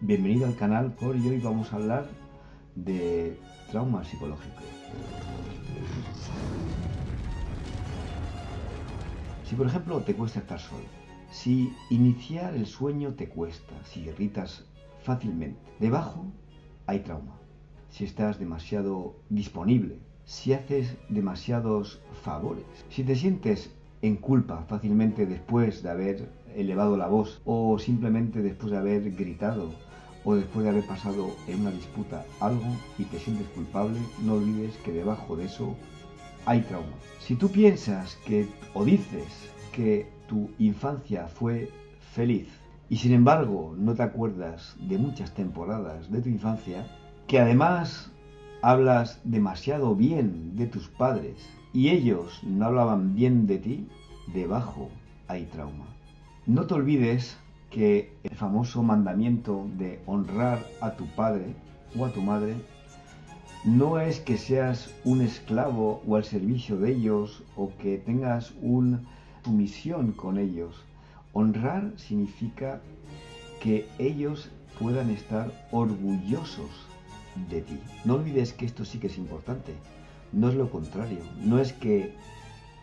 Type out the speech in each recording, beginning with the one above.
Bienvenido al canal. Y hoy vamos a hablar de trauma psicológico. Si por ejemplo te cuesta estar solo, si iniciar el sueño te cuesta, si irritas fácilmente, debajo hay trauma. Si estás demasiado disponible, si haces demasiados favores, si te sientes en culpa fácilmente después de haber elevado la voz, o simplemente después de haber gritado, o después de haber pasado en una disputa algo y te sientes culpable, no olvides que debajo de eso hay trauma. Si tú piensas que o dices que tu infancia fue feliz y sin embargo no te acuerdas de muchas temporadas de tu infancia, que además hablas demasiado bien de tus padres y ellos no hablaban bien de ti, debajo hay trauma. No te olvides que el famoso mandamiento de honrar a tu padre o a tu madre no es que seas un esclavo o al servicio de ellos o que tengas una sumisión con ellos. Honrar significa que ellos puedan estar orgullosos de ti. No olvides que esto sí que es importante. No es lo contrario. No es que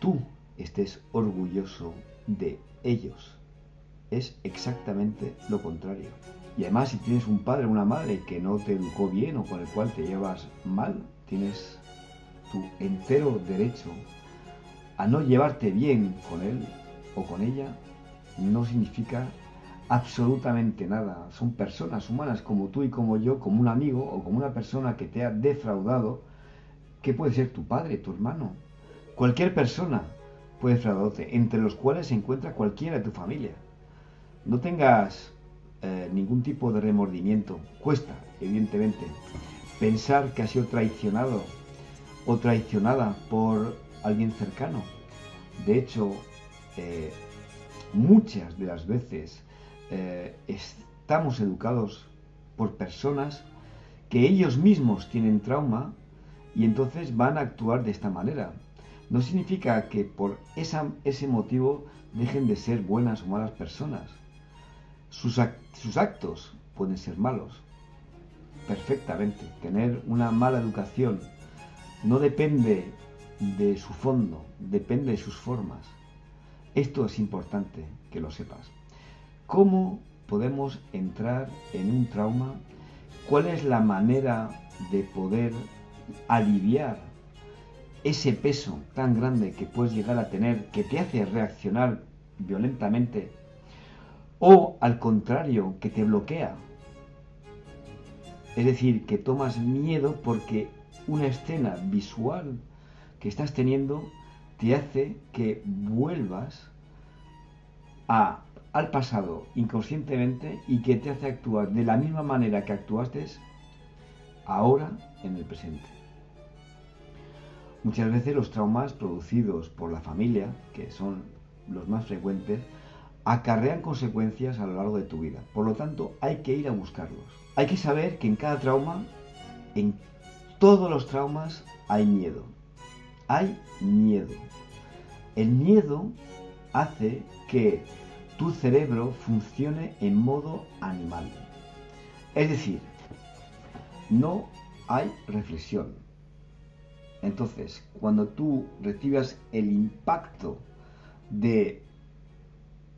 tú estés orgulloso de ellos. Es exactamente lo contrario. Y además, si tienes un padre o una madre que no te educó bien o con el cual te llevas mal, tienes tu entero derecho a no llevarte bien con él o con ella. No significa absolutamente nada. Son personas humanas como tú y como yo, como un amigo o como una persona que te ha defraudado, que puede ser tu padre, tu hermano. Cualquier persona puede defraudarte, entre los cuales se encuentra cualquiera de tu familia. No tengas ningún tipo de remordimiento. Cuesta, evidentemente, pensar que has sido traicionado o traicionada por alguien cercano. De hecho, muchas de las veces estamos educados por personas que ellos mismos tienen trauma y entonces van a actuar de esta manera. No significa que por ese motivo dejen de ser buenas o malas personas. Sus actos pueden ser malos, perfectamente. Tener una mala educación no depende de su fondo, depende de sus formas. Esto es importante que lo sepas. ¿Cómo podemos entrar en un trauma? ¿Cuál es la manera de poder aliviar ese peso tan grande que puedes llegar a tener, que te hace reaccionar violentamente? O al contrario, que te bloquea. Es decir, que tomas miedo porque una escena visual que estás teniendo te hace que vuelvas al pasado inconscientemente y que te hace actuar de la misma manera que actuaste ahora en el presente. Muchas veces los traumas producidos por la familia, que son los más frecuentes, acarrean consecuencias a lo largo de tu vida. Por lo tanto, hay que ir a buscarlos. Hay que saber que en cada trauma, en todos los traumas, hay miedo. Hay miedo. El miedo hace que tu cerebro funcione en modo animal. Es decir, no hay reflexión. Entonces, cuando tú recibas el impacto de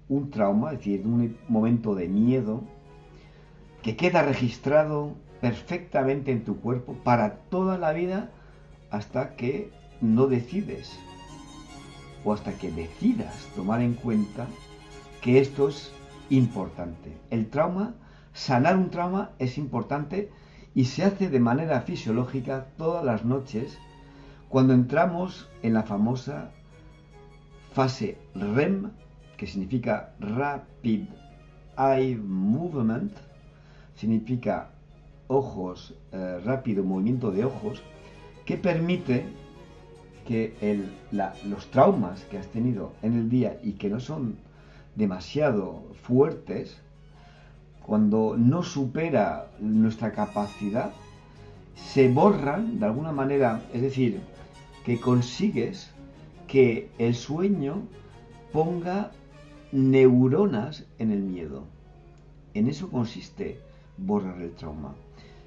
un trauma, es decir, un momento de miedo, que queda registrado perfectamente en tu cuerpo para toda la vida hasta que no decides o hasta que decidas tomar en cuenta que esto es importante. El trauma, sanar un trauma es importante y se hace de manera fisiológica todas las noches cuando entramos en la famosa fase REM, que significa Rapid Eye Movement, significa ojos, rápido movimiento de ojos, que permite que los traumas que has tenido en el día y que no son demasiado fuertes, cuando no supera nuestra capacidad, se borran de alguna manera, es decir, que consigues que el sueño ponga neuronas en el miedo. En eso consiste borrar el trauma.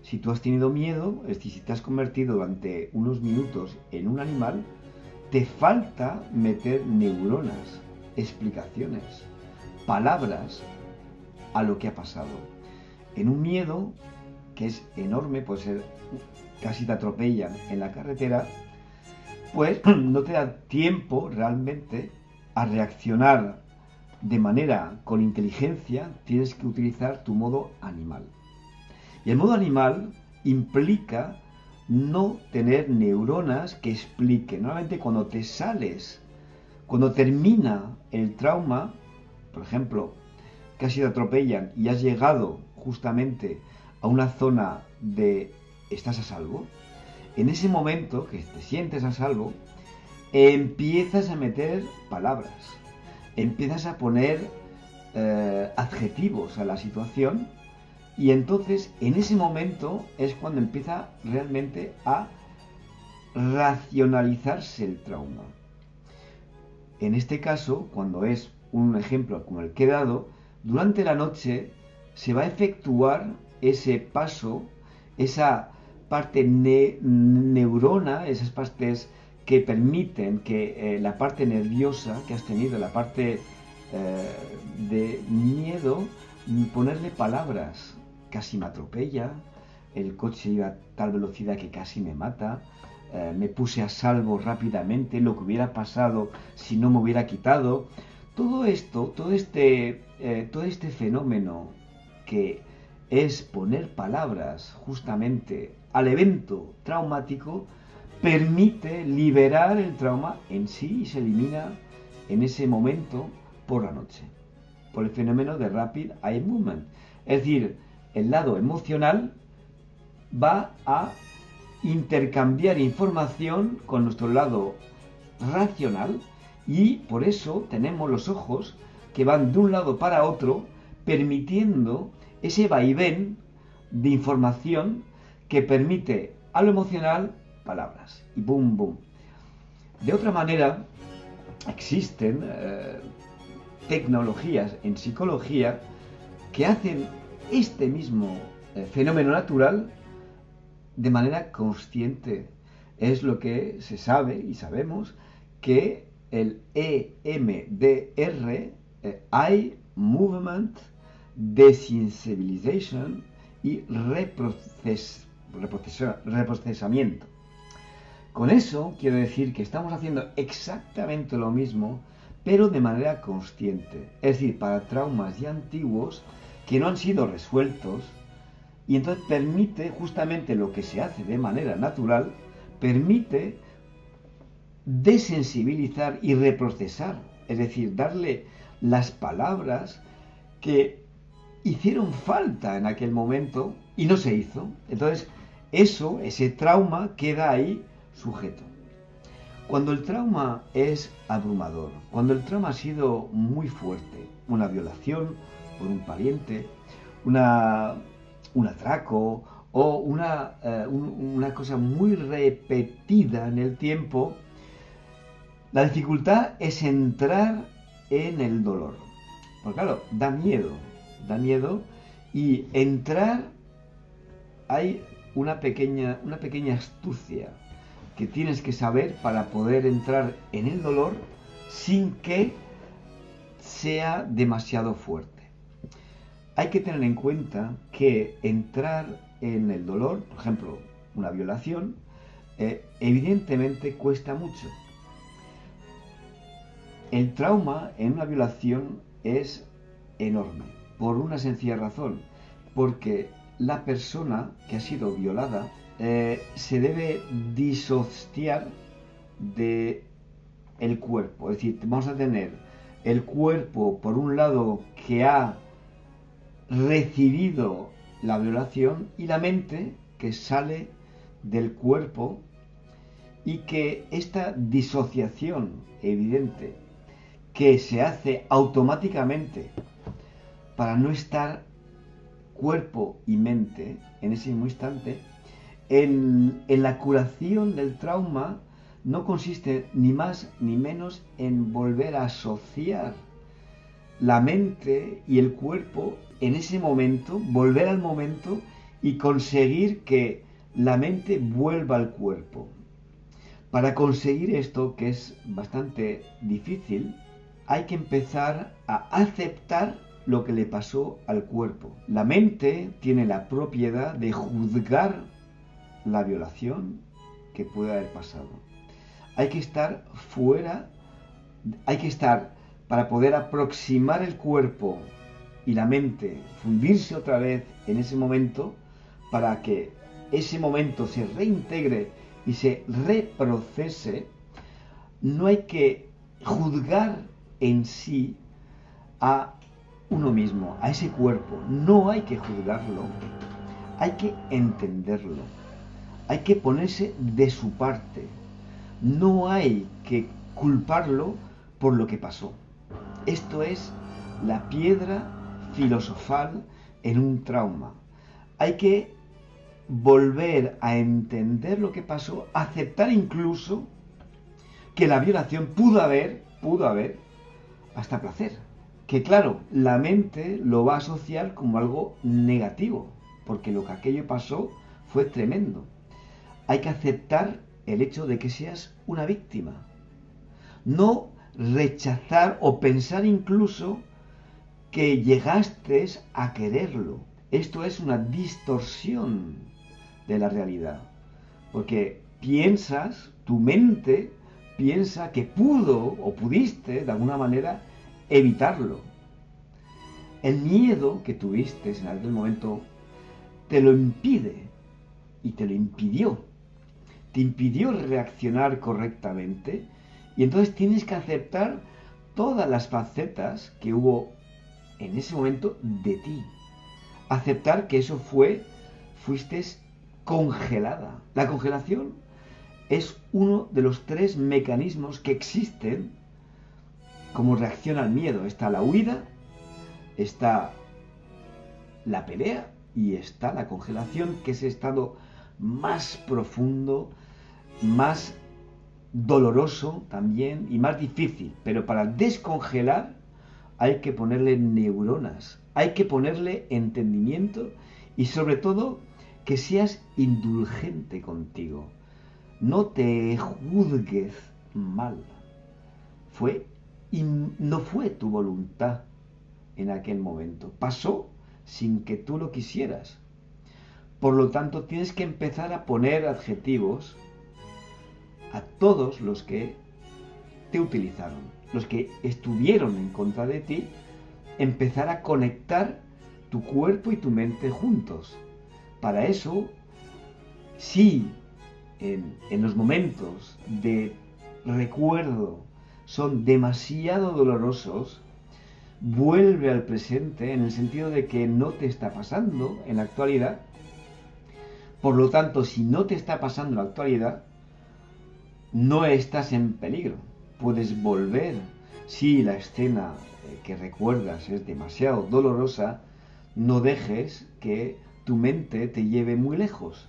Si tú has tenido miedo, es decir, si te has convertido durante unos minutos en un animal, te falta meter neuronas, explicaciones, palabras a lo que ha pasado. En un miedo que es enorme, puede ser casi te atropellan en la carretera, pues no te da tiempo realmente a reaccionar de manera con inteligencia, tienes que utilizar tu modo animal. Y el modo animal implica no tener neuronas que expliquen. Normalmente cuando te sales, cuando termina el trauma, por ejemplo, casi te atropellan y has llegado justamente a una zona de estás a salvo, en ese momento que te sientes a salvo, empiezas a meter palabras, empiezas a poner adjetivos a la situación, y entonces en ese momento es cuando empieza realmente a racionalizarse el trauma. En este caso, cuando es un ejemplo como el que he dado, durante la noche se va a efectuar ese paso, esa parte neurona, esas partes que permiten que la parte nerviosa que has tenido, la parte de miedo, ponerle palabras. Casi me atropella, el coche iba a tal velocidad que casi me mata, me puse a salvo rápidamente, lo que hubiera pasado si no me hubiera quitado. Todo esto, todo este fenómeno que es poner palabras justamente al evento traumático, permite liberar el trauma en sí y se elimina en ese momento por la noche, por el fenómeno de Rapid Eye Movement. Es decir, el lado emocional va a intercambiar información con nuestro lado racional, y por eso tenemos los ojos que van de un lado para otro, permitiendo ese vaivén de información que permite a lo emocional palabras y boom, boom. De otra manera, existen tecnologías en psicología que hacen este mismo fenómeno natural de manera consciente. Es lo que se sabe y sabemos que el EMDR, Eye Movement Desensibilization y reprocesamiento. Con eso quiero decir que estamos haciendo exactamente lo mismo, pero de manera consciente. Es decir, para traumas ya antiguos que no han sido resueltos, y entonces permite justamente lo que se hace de manera natural, permite desensibilizar y reprocesar, es decir, darle las palabras que hicieron falta en aquel momento y no se hizo. Entonces, ese trauma queda ahí sujeto. Cuando el trauma es abrumador, cuando el trauma ha sido muy fuerte, una violación por un pariente, un atraco o una cosa muy repetida en el tiempo, la dificultad es entrar en el dolor. Porque claro, da miedo, y entrar, hay una pequeña astucia que tienes que saber para poder entrar en el dolor sin que sea demasiado fuerte. Hay que tener en cuenta que entrar en el dolor, por ejemplo, una violación, evidentemente cuesta mucho. El trauma en una violación es enorme, por una sencilla razón, porque la persona que ha sido violada se debe disociar de el cuerpo. Es decir, vamos a tener el cuerpo, por un lado, que ha recibido la violación, y la mente que sale del cuerpo, y que esta disociación evidente que se hace automáticamente para no estar cuerpo y mente en ese mismo instante, en la curación del trauma no consiste ni más ni menos en volver a asociar la mente y el cuerpo en ese momento, volver al momento y conseguir que la mente vuelva al cuerpo. Para conseguir esto, que es bastante difícil, hay que empezar a aceptar lo que le pasó al cuerpo. La mente tiene la propiedad de juzgar la violación que puede haber pasado. Hay que estar fuera, hay que estar para poder aproximar el cuerpo y la mente, fundirse otra vez en ese momento, para que ese momento se reintegre y se reprocese. No hay que juzgar en sí a uno mismo, a ese cuerpo. No hay que juzgarlo, hay que entenderlo. Hay que ponerse de su parte. No hay que culparlo por lo que pasó. Esto es la piedra filosofal en un trauma. Hay que volver a entender lo que pasó, aceptar incluso que la violación pudo haber hasta placer. Que claro, la mente lo va a asociar como algo negativo, porque lo que aquello pasó fue tremendo. Hay que aceptar el hecho de que seas una víctima. No rechazar o pensar incluso que llegaste a quererlo. Esto es una distorsión de la realidad. Porque tu mente piensa que pudo o pudiste de alguna manera evitarlo. El miedo que tuviste en aquel momento te lo impide y te lo impidió. Te impidió reaccionar correctamente y entonces tienes que aceptar todas las facetas que hubo en ese momento de ti. Aceptar que eso fuiste congelada. La congelación es uno de los 3 mecanismos que existen como reacción al miedo. Está la huida, está la pelea y está la congelación, que es el estado más profundo, más doloroso también y más difícil. Pero para descongelar hay que ponerle neuronas, hay que ponerle entendimiento y sobre todo que seas indulgente contigo. No te juzgues mal. No fue tu voluntad en aquel momento. Pasó sin que tú lo quisieras. Por lo tanto, tienes que empezar a poner adjetivos a todos los que te utilizaron, los que estuvieron en contra de ti, empezar a conectar tu cuerpo y tu mente juntos. Para eso, si en los momentos de recuerdo son demasiado dolorosos, vuelve al presente en el sentido de que no te está pasando en la actualidad. Por lo tanto, si no te está pasando en la actualidad, no estás en peligro. Puedes volver. Si la escena que recuerdas es demasiado dolorosa, no dejes que tu mente te lleve muy lejos,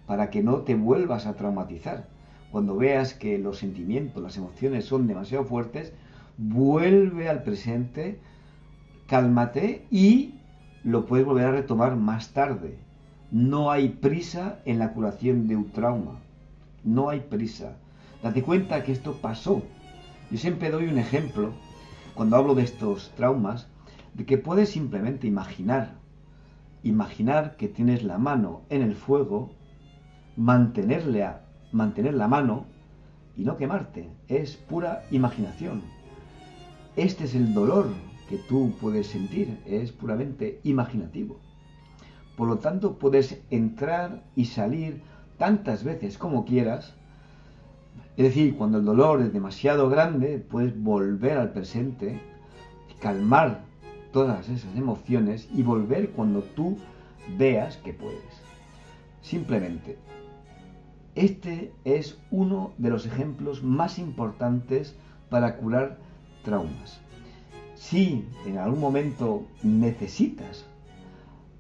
para que no te vuelvas a traumatizar. Cuando veas que los sentimientos, las emociones son demasiado fuertes, vuelve al presente, cálmate y lo puedes volver a retomar más tarde. No hay prisa en la curación de un trauma. No hay prisa. Date cuenta que esto pasó. Yo siempre doy un ejemplo, cuando hablo de estos traumas, de que puedes simplemente imaginar que tienes la mano en el fuego, mantener la mano y no quemarte. Es pura imaginación. Este es el dolor que tú puedes sentir, es puramente imaginativo. Por lo tanto, puedes entrar y salir tantas veces como quieras. Es decir, cuando el dolor es demasiado grande, puedes volver al presente, calmar todas esas emociones y volver cuando tú veas que puedes. Simplemente, este es uno de los ejemplos más importantes para curar traumas. Si en algún momento necesitas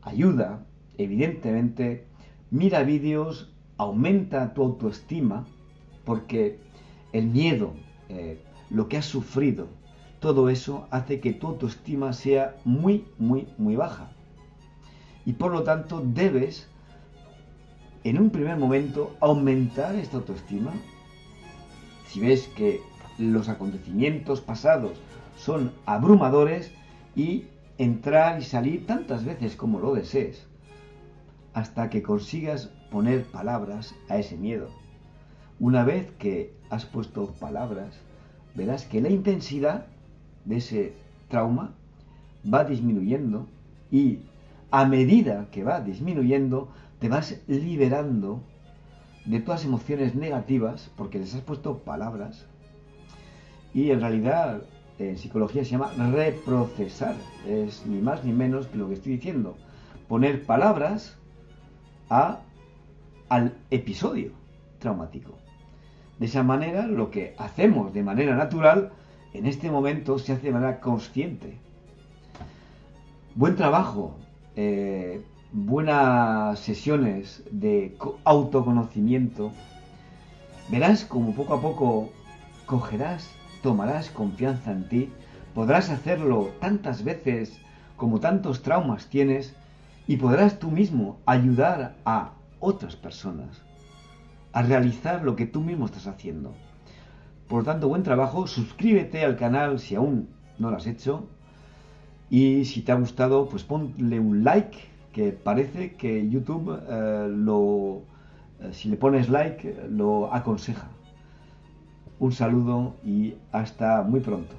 ayuda, evidentemente, mira vídeos, aumenta tu autoestima, porque el miedo, lo que has sufrido, todo eso hace que tu autoestima sea muy, muy, muy baja. Y por lo tanto debes, en un primer momento, aumentar esta autoestima. Si ves que los acontecimientos pasados son abrumadores, y entrar y salir tantas veces como lo desees, hasta que consigas poner palabras a ese miedo. Una vez que has puesto palabras, verás que la intensidad de ese trauma va disminuyendo, y a medida que va disminuyendo te vas liberando de todas emociones negativas porque les has puesto palabras. Y en realidad en psicología se llama reprocesar, es ni más ni menos que lo que estoy diciendo, poner palabras al episodio traumático. De esa manera, lo que hacemos de manera natural en este momento se hace de manera consciente. Buen trabajo, buenas sesiones de autoconocimiento. Verás como poco a poco tomarás confianza en ti, podrás hacerlo tantas veces como tantos traumas tienes, y podrás tú mismo ayudar a otras personas a realizar lo que tú mismo estás haciendo. Por lo tanto, buen trabajo, suscríbete al canal si aún no lo has hecho, y si te ha gustado, pues ponle un like, que parece que YouTube si le pones like lo aconseja. Un saludo y hasta muy pronto.